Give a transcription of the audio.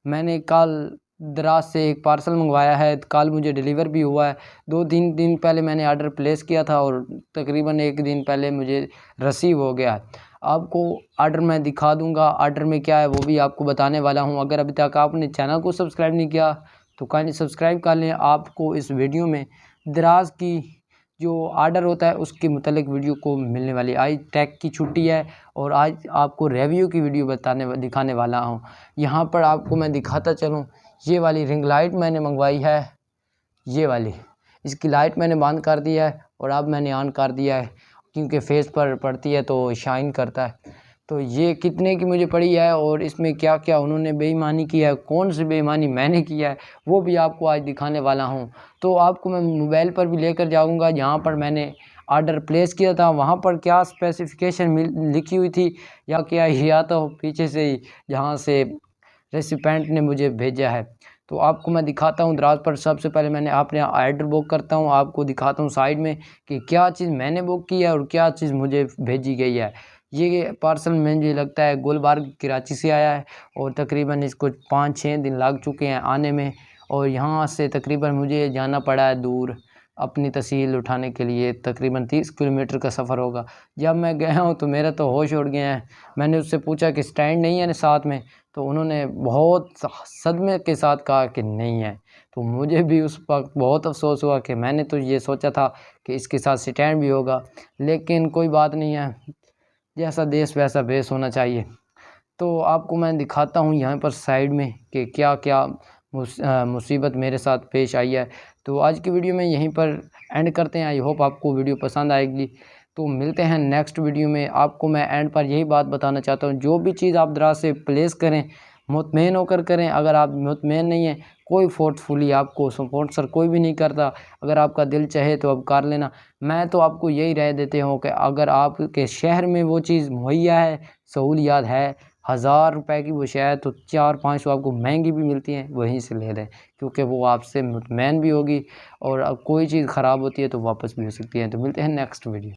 मैंने कल दराज से एक पार्सल मंगवाया है, कल मुझे डिलीवर भी हुआ है। 2-3 दिन पहले मैंने ऑर्डर प्लेस किया था और तकरीबन 1 दिन पहले मुझे रिसीव हो गया। आपको ऑर्डर मैं दिखा दूंगा, ऑर्डर में क्या है वो भी आपको बताने वाला हूं। अगर अभी तक आपने चैनल को सब्सक्राइब नहीं किया तो काइंडली सब्सक्राइब कर लें। आपको इस वीडियो में दराज की जो ऑर्डर होता है उसके मुतालिक वीडियो को मिलने वाली। आज टैग की छुट्टी है और आज आपको रिव्यू की वीडियो दिखाने वाला हूँ। यहाँ पर आपको मैं दिखाता चलूँ, ये वाली रिंग लाइट मैंने मंगवाई है, ये वाली। इसकी लाइट मैंने बंद कर दिया है और अब मैंने ऑन कर दिया है क्योंकि फेस पर पड़ती है तो शाइन करता है। तो ये कितने की मुझे पड़ी है और इसमें क्या क्या उन्होंने बेईमानी की है, कौन सी बेईमानी मैंने किया है, वो भी आपको आज दिखाने वाला हूँ। तो आपको मैं मोबाइल पर भी लेकर जाऊँगा जहाँ पर मैंने ऑर्डर प्लेस किया था, वहाँ पर क्या स्पेसिफिकेशन लिखी हुई थी या क्या, या तो पीछे से ही जहाँ से रेसिपेंट ने मुझे भेजा है। तो आपको मैं दिखाता हूँ दराज पर। सबसे पहले मैंने अपने ऑर्डर बुक करता हूँ, आपको दिखाता हूँ साइड में कि क्या चीज़ मैंने बुक की है और क्या चीज़ मुझे भेजी गई है। ये पार्सल मुझे लगता है गुलबर्ग कराची से आया है और तकरीबन इसको 5-6 दिन लग चुके हैं आने में और यहाँ से तकरीबन मुझे जाना पड़ा है दूर अपनी तहसील उठाने के लिए। तकरीबन 30 किलोमीटर का सफ़र होगा। जब मैं गया हूँ तो मेरा तो होश उड़ गया है। मैंने उससे पूछा कि स्टैंड नहीं है ना साथ में, तो उन्होंने बहुत सदमे के साथ कहा कि नहीं है। तो मुझे भी उस वक्त बहुत अफसोस हुआ कि मैंने तो ये सोचा था कि इसके साथ स्टैंड भी होगा, लेकिन कोई बात नहीं है, जैसा देश वैसा भेष होना चाहिए। तो आपको मैं दिखाता हूँ यहाँ पर साइड में कि क्या क्या मुसीबत मेरे साथ पेश आई है। तो आज की वीडियो में यहीं पर एंड करते हैं। आई होप आपको वीडियो पसंद आएगी। तो मिलते हैं नेक्स्ट वीडियो में। आपको मैं एंड पर यही बात बताना चाहता हूँ, जो भी चीज़ आप दराज से प्लेस करें मुतमईन होकर करें। अगर आप मुतमईन नहीं हैं, कोई फोर्सफुली आपको स्पॉन्सर कोई भी नहीं करता। अगर आपका दिल चाहे तो आप कर लेना। मैं तो आपको यही राय देते हूँ कि अगर आपके शहर में वो चीज़ मुहैया है, सहूलियात है, 1000 रुपये की वो शायद तो 400-500 आपको महंगी भी मिलती हैं, वहीं से ले लें क्योंकि वो आपसे मुतमईन भी होगी और कोई चीज़ ख़राब होती है तो वापस भी हो सकती है। तो मिलते हैं नेक्स्ट वीडियो।